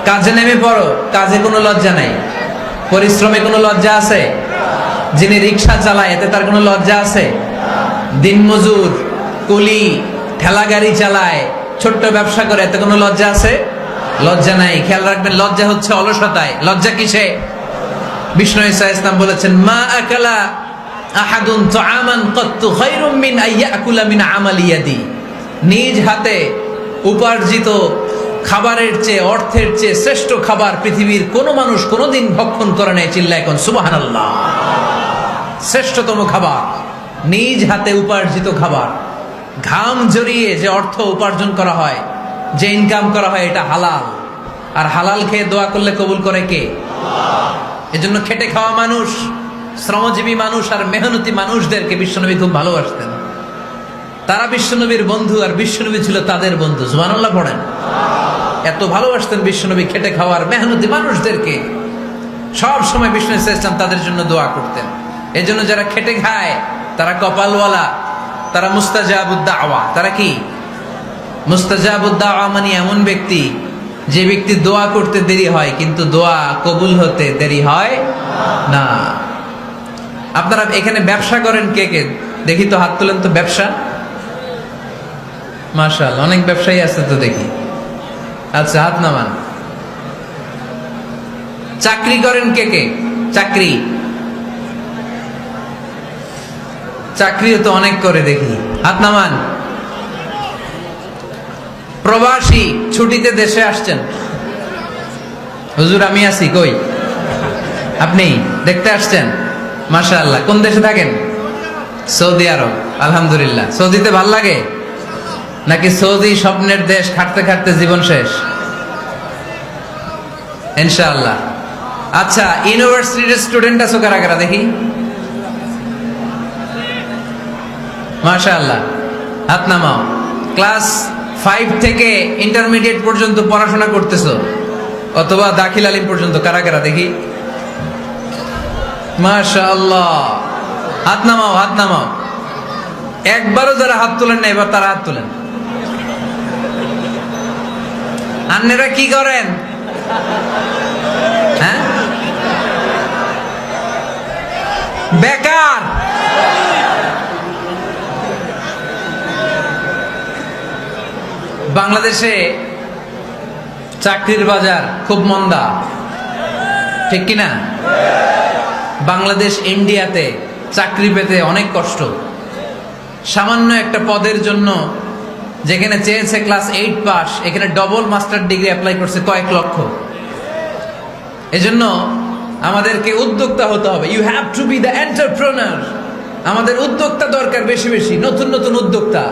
কাজে নেমে পড়ো, কাজে কোনো লজ্জা নাই। পরিশ্রমে কোনো লজ্জা আছে? যিনি রিক্সা চালায় এতে তার কোনো লজ্জা আছে? দিনমজুর, কুলি, ঠেলা গাড়ি চালায়, ছোট্ট ব্যবসা করে, এতে কোনো লজ্জা আছে? লজ্জা নাই। খেয়াল রাখবেন, লজ্জা হচ্ছে অলসতায়। লজ্জা কিসে? বিষ্ণু ঈসা ইসলাম বলেছেন, মা আকালা আহাদুন তুআমান কাত্তু খায়রুম মিন আইয়াকুলা মিন আমালি ইয়াদি। নিজ হাতে উপার্জিত খাবারের চেয়ে, অর্থের চেয়ে শ্রেষ্ঠ খাবার পৃথিবীর কোন মানুষ কোনদিন ভক্ষণ করে নাই। চিল্লায় কোন সুবহানাল্লাহ। শ্রেষ্ঠতম খাবার নিজ হাতে উপার্জিত খাবার। ঘাম জড়িয়ে যে অর্থ উপার্জন করা হয়, যে ইনকাম করা হয়, এটা হালাল। আর হালাল খেয়ে দোয়া করলে কবুল করে কে? এজন্য খেটে খাওয়া মানুষ, শ্রমজীবী মানুষ আর মেহনতি মানুষদেরকে বিশ্বনবী খুব ভালোবাসতেন। তারা বিশ্বনবীর বন্ধু আর বিশ্বনবী ছিল তাদের বন্ধু। সুবহানাল্লাহ পড়েন। এত ভালোবাসতেন বিশ্বনবী খেটে খাওয়ার মেহনতি মানুষদেরকে। সব সময় বিষ্ণু ইসলাম তাদের জন্য দোয়া করতেন। এজন্য যারা খেটে খায় তারা কপালওয়ালা, তারা মুস্তাজাবুদ দাওয়া। তারা কি? মুস্তাজাবুদ দাওয়া মানে এমন ব্যক্তি যে ব্যক্তি দোয়া করতে দেরি হয় কিন্তু দোয়া কবুল হতে দেরি হয় না। আপনারা এখানে ব্যবসা করেন কে কে? দেখি তো, হাত তুলেন তো। ব্যবসা, মাশাআল্লাহ, অনেক ব্যবসায়ী আছে তো দেখি। আচ্ছা, হাত নামান। চাকরি করেন কে কে? চাকরি, চাকরিও তো অনেক করে দেখি, হাত নামান। প্রবাসী, ছুটিতে দেশে আসছেন। হুজুর আমি আছি, কই? আপনি দেখতে আসছেন? মাশাআল্লাহ। কোন দেশে থাকেন? সৌদি আরব। আলহামদুলিল্লাহ। সৌদিতে ভাল লাগে নাকি সৌদি স্বপ্নের দেশ, খাটতে খাটতে জীবন শেষ? ইনশাআল্লাহ। আচ্ছা, ইউনিভার্সিটির স্টুডেন্ট আছো কারা কারা দেখি? মাশাআল্লাহ, হাত নামাও। ক্লাস 5 থেকে ইন্টারমিডিয়েট পর্যন্ত পড়াশোনা করতেছো অথবা দাখিল আলিম পর্যন্ত, কারা কারা দেখি? মাশাআল্লাহ, হাত নামাও, হাত নামাও। একবারও যারা হাত তোলেন না এবার তারা হাত তোলেন। আন্নেরা কি করেন? হ্যাঁ, বেকার। বাংলাদেশে চাকরির বাজার খুব মন্দা, ঠিক কিনা? বাংলাদেশ ইন্ডিয়াতে চাকরি পেতে অনেক কষ্ট। সামান্য একটা পদের জন্য যেখানে চেয়েছে ক্লাস 8 পাস, এখানে ডবল মাস্টার ডিগ্রি অ্যাপ্লাই করছে কয়েক লক্ষ। এজন্য আমাদেরকে উদ্যোক্তা হতে হবে। You have to be the entrepreneur. আমাদের উদ্যোক্তা দরকার, বেশি বেশি নতুন নতুন উদ্যোক্তা।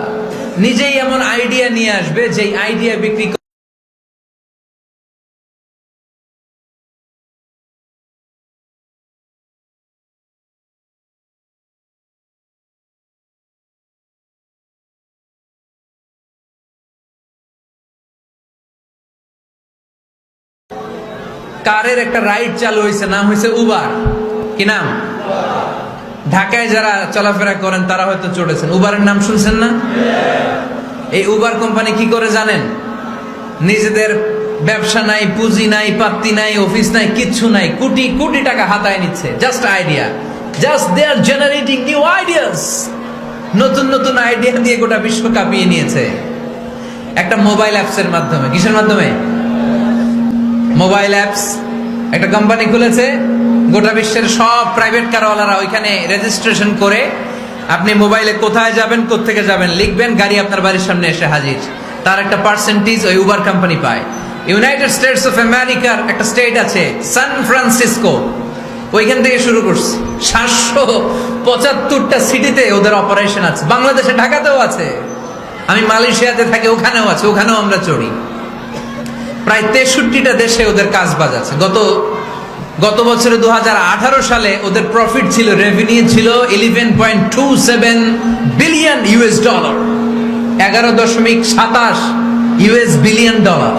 নিজেই এমন আইডিয়া নিয়ে আসবে যেই আইডিয়া বিক্রি কারের একটা রাইড চালু হয়েছে, নাম হয়েছে উবার। কি নাম? ঢাকায় যারা চলাফেরা করেন তারা হয়তো চড়েছেন। উবারের নাম শুনছেন না? এই উবার কোম্পানি কি করে জানেন? নিজেদের ব্যবসা নাই, পুঁজি নাই, পাত্তি নাই, অফিস নাই, কিচ্ছু নাই, কোটি কোটি টাকা হাতায় নিচ্ছে। Just idea, just they are generating new ideas. নতুন নতুন আইডিয়া দিয়ে গোটা বিশ্ব কাঁপিয়ে নিয়েছে একটা মোবাইল অ্যাপসের মাধ্যমে। কিসের মাধ্যমে? Mobile apps. একটা কোম্পানি খুলেছে, গোটা বিশ্বের সব প্রাইভেট কারওয়ালারা ওইখানে রেজিস্ট্রেশন করে আপনি মোবাইলে কোথায় যাবেন, কোত্থেকে যাবেন লিখবেন, গাড়ি আপনার বাড়ির সামনে এসে হাজির। তার একটা পার্সেন্টেজ ওই উবার কোম্পানি পায়। ইউনাইটেড স্টেটস অফ আমেরিকার একটা স্টেট আছে সান ফ্রান্সিসকো, ওইখান থেকে শুরু করছে। 775টা সিটিতে ওদের অপারেশন আছে। বাংলাদেশে ঢাকাতেও আছে। আমি মালয়েশিয়াতে থাকি, ওখানেও আছে, ওখানেও আমরা চড়ি। প্রায় 63টা দেশে ওদের কাজ বাজ আছে। গত বছরে 2018 সালে ওদের প্রফিট ছিল, রেভিনিউ ছিল 11.27 billion US dollar. 11.27 US billion dollar.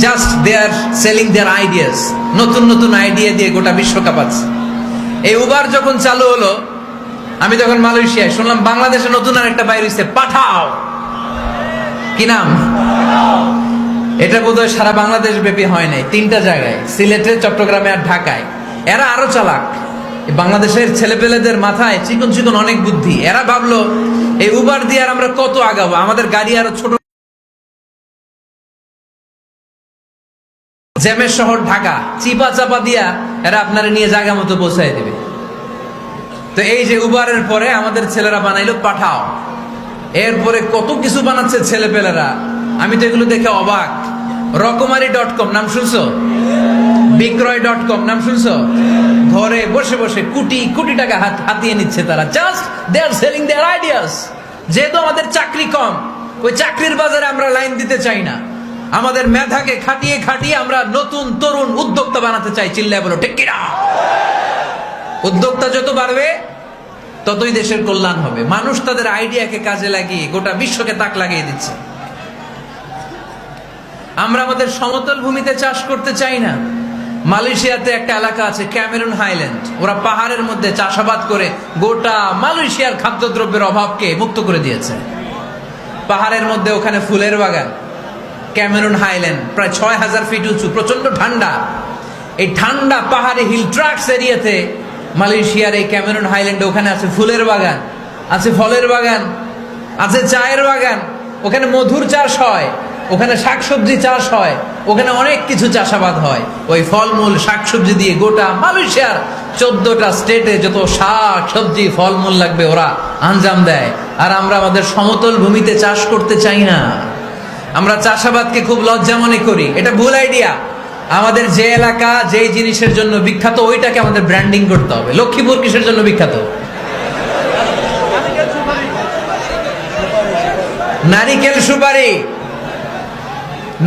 Just they are selling their ideas. নতুন নতুন আইডিয়া দিয়ে গোটা বিশ্ব কাঁপাচ্ছে। এই উবার যখন চালু হলো, আমি তখন মালয়েশিয়ায়, শুনলাম বাংলাদেশে নতুন আর একটা বাইর হইছে, পাঠাও। কি নাম? এটা বোধহয় সারা বাংলাদেশ ব্যাপী হয় নাই, 3টা জায়গায়, সিলেটে, চট্টগ্রামে আর ঢাকায়। এরা আরো চালাক। বাংলাদেশের ছেলেপেলেদের মাথায় চিকন চিকন অনেক বুদ্ধি। এরা ভাবলো এই উবার দিয়ে আর আমরা কত আগাবো, আমাদের গাড়ি আরো ছোট। জ্যামের শহর ঢাকা, চিপা চাপা দিয়া এরা আপনারা নিয়ে জায়গা মতো পৌঁছায় দিবে। তো এই যে উবারের পরে আমাদের ছেলেরা বানাইলো পাঠাও, এরপরে কত কিছু বানাচ্ছে ছেলেপেলেরা, আমি তো এগুলো দেখে অবাক। রকমারি.com নাম শুনছো? বিক্রয়.com নাম শুনছো? ঘরে বসে বসে কোটি কোটি টাকা হাতিয়ে নিচ্ছে তারা, just they are selling their ideas. যেহেতু আমাদের চাকরি কম, ওই চাকরির বাজারে আমরা লাইন দিতে চাই না, আমাদের মেধাকে খাটিয়ে খাটিয়ে আমরা নতুন তরুণ উদ্যোক্তা বানাতে চাই। চিল্লায় বলো ঠিক কিনা? উদ্যোক্তা যত বাড়বে ততই দেশের কল্যাণ হবে। মানুষ তাদের আইডিয়াকে কাজে লাগিয়ে গোটা বিশ্বকে তাক লাগিয়ে দিচ্ছে। আমরা আমাদের সমতল ভূমিতে চাষ করতে চাই না। মালয়েশিয়াতে একটা এলাকা আছে ক্যামেরুন হাইল্যান্ড, ওরা পাহাড়ের মধ্যে চাষাবাদ করে গোটা মালয়েশিয়ার খাদ্যদ্রব্যের অভাবকে মুক্ত করে দিয়েছে। পাহাড়ের মধ্যে ওখানে ফুলের বাগান, ক্যামেরুন হাইল্যান্ড প্রায় 6000 ফিট উঁচু, প্রচন্ড ঠান্ডা। এই ঠান্ডা পাহাড়ি হিল ট্রাক্স এরিয়াতে মালয়েশিয়ার এই ক্যামেরুন হাইল্যান্ডে ওখানে আছে ফুলের বাগান, আছে ফলের বাগান, আছে চায়ের বাগান, ওখানে মধুর চাষ হয়, ওখানে শাকসবজি চাষ হয়, ওখানে অনেক কিছু চাষাবাদ হয়। ওই ফলমূল শাকসবজি দিয়ে গোটা মালয়েশিয়ার 14টা স্টেটে যত শাক সবজি ফলমূল লাগবে ওরা আঞ্জাম দেয়। আর আমরা আমাদের সমতল ভূমিতে চাষ করতে চাই না। আমরা চাষাবাদকে খুব লজ্জা মনে করি, এটা ভুল আইডিয়া। আমাদের যে এলাকা যেই জিনিসের জন্য বিখ্যাত ওইটাকে আমাদের ব্র্যান্ডিং করতে হবে। লক্ষ্মীপুর কিসের জন্য বিখ্যাত? নারিকেল সুপারি।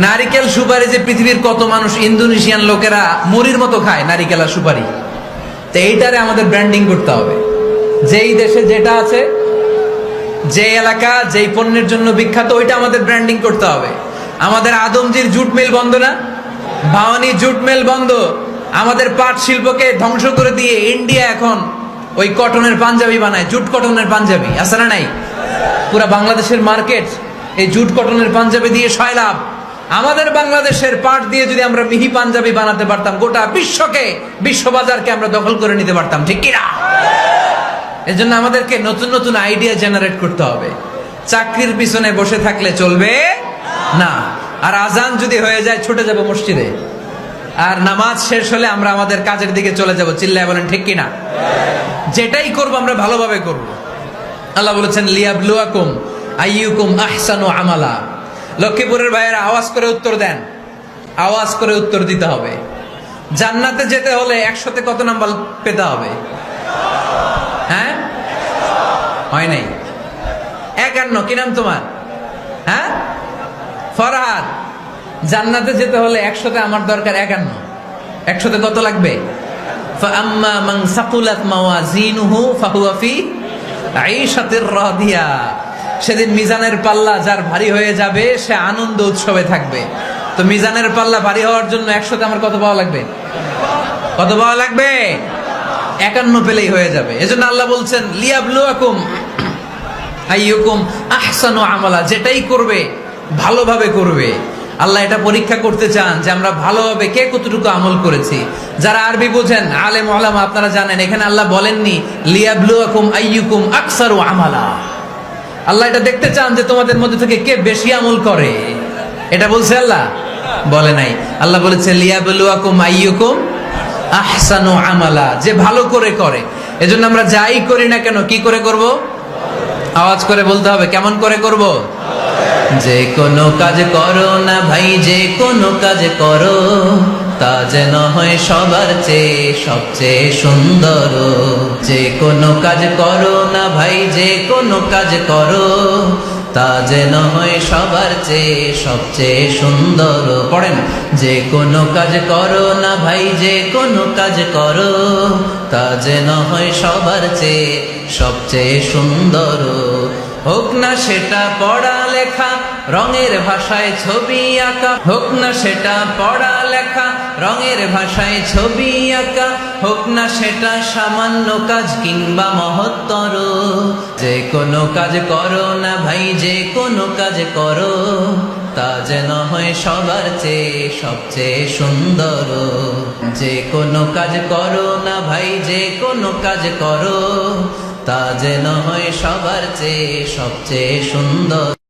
নারিকেল সুপারি যে পৃথিবীর কত মানুষ, ইন্দোনেশিয়ান লোকেরা মুড়ির মতো খায় নারিকেল আর সুপারি। তো এইটারে আমাদের ব্র্যান্ডিং করতে হবে। যেই দেশে যেটা আছে, যে এলাকা যেই পণ্যের জন্য বিখ্যাত ওইটা আমাদের ব্র্যান্ডিং করতে হবে। আমাদের আদমজির জুট মিল বন্ধ না? ভাওয়ানি জুট মিল বন্ধ। আমাদের পাট শিল্পকে ধ্বংস করে দিয়ে ইন্ডিয়া এখন ওই কটনের পাঞ্জাবি বানায়, জুট কটনের পাঞ্জাবি। আছে না নাই? পুরা বাংলাদেশের মার্কেট এই জুট কটনের পাঞ্জাবি দিয়ে সয়লাভ। আমাদের বাংলাদেশের পাট দিয়ে যদি আমরা মিহি পাঞ্জাবি বানাতে পারতাম, গোটা বিশ্বকে, বিশ্ববাজারকে আমরা দখল করে নিতে পারতাম। ঠিক কিনা? এজন্য আমাদেরকে নতুন নতুন আইডিয়া জেনারেট করতে হবে। চাকরির পিছনে বসে থাকলে চলবে না। আর আজান যদি হয়ে যায় ছুটে যাব মসজিদে, আর নামাজ শেষ হলে আমরা আমাদের কাজের দিকে চলে যাব। চিল্লায় বলেন ঠিক কিনা? যেটাই করব আমরা ভালোভাবে করব। আল্লাহ বলেছেন লিয়াবলুয়াকুম আইয়ুকুম আহসানু আমালা। লক্ষ্মীপুরের ভাইয়েরা আওয়াজ করে উত্তর দেন, আওয়াজ করে উত্তর দিতে হবে। জান্নাতে যেতে হলে 100তে কত নাম্বার পেতে হবে? হ্যাঁ, হয় নাই 51। কি নাম তোমার? হ্যাঁ, ফরহাদ। জান্নাতে যেতে হলে 100তে আমার দরকার 51। 100তে কত লাগবে? ফাআম্মা মান সাকুলাত মাওয়াজিনুহু ফাহুয়া ফি আইশাতির রাদিয়া। সেদিন মিজানের পাল্লা যার ভারী হয়ে যাবে সে আনন্দ উৎসবে থাকবে। তো মিজানের পাল্লা ভারী হওয়ার জন্য 100তে আমার কত পাওয়া লাগবে? কত পাওয়া লাগবে? 51 পেলেই হয়ে যাবে। এজন্য আল্লাহ বলছেন লিয়াবলুয়াকুম আইয়ুকুম আহসানু আমালা। যেটাই করবে ভালোভাবে করবে। আল্লাহ এটা পরীক্ষা করতে চান যে আমরা ভালোভাবে কে কতটুকু আমল করেছি। যারা আরবি বোঝেন, আলেম ওলামা, আপনারা জানেন এখানে আল্লাহ বলেননি লিয়াবলুয়াকুম আইয়ুকুম আকসারু আমালা। আল্লাহ এটা দেখতে চান যে তোমাদের মধ্যে থেকে কে বেশি আমল করে। এটা বলছে আল্লাহ? বলে নাই। আল্লাহ বলেছে লিয়াবলুয়াকুম আইয়ুকুম আহসানু আমালা, যে ভালো করে করে। এজন্য আমরা যাই করি না কেন কি করে করব? আওয়াজ করে বলতে হবে। কেমন করে করব? যে কোনো কাজ করো না ভাই, যে কোনো কাজ করো তা যেন হয় সবার চেয়ে সবচেয়ে সুন্দর। যে কোনো কাজ করো না ভাই, যে কোনো কাজ করো তা যেন হয় সবার চেয়ে সবচেয়ে সুন্দর। পড়েন, যে কোনো কাজ করো না ভাই, যে কোনো কাজ করো তা যেন হয় সবার চেয়ে সবচেয়ে সুন্দর। হোক না সেটা পড়া লেখা, রঙের ভাষায় ছবি আঁকা। হোক না সেটা পড়া লেখা, রঙের ভাষায় ছবি আঁকা। হোক না সেটা সামান্য কাজ কিংবা মহত্তর। যে কোনো কাজ করো না ভাই, যে কোনো কাজ করো তা যেন হয় সবার চেয়ে সবচেয়ে সুন্দর। যে কোনো কাজ করো না ভাই, যে কোনো কাজ করো, তা যেন হয় সবার চেয়ে সবচেয়ে সুন্দর।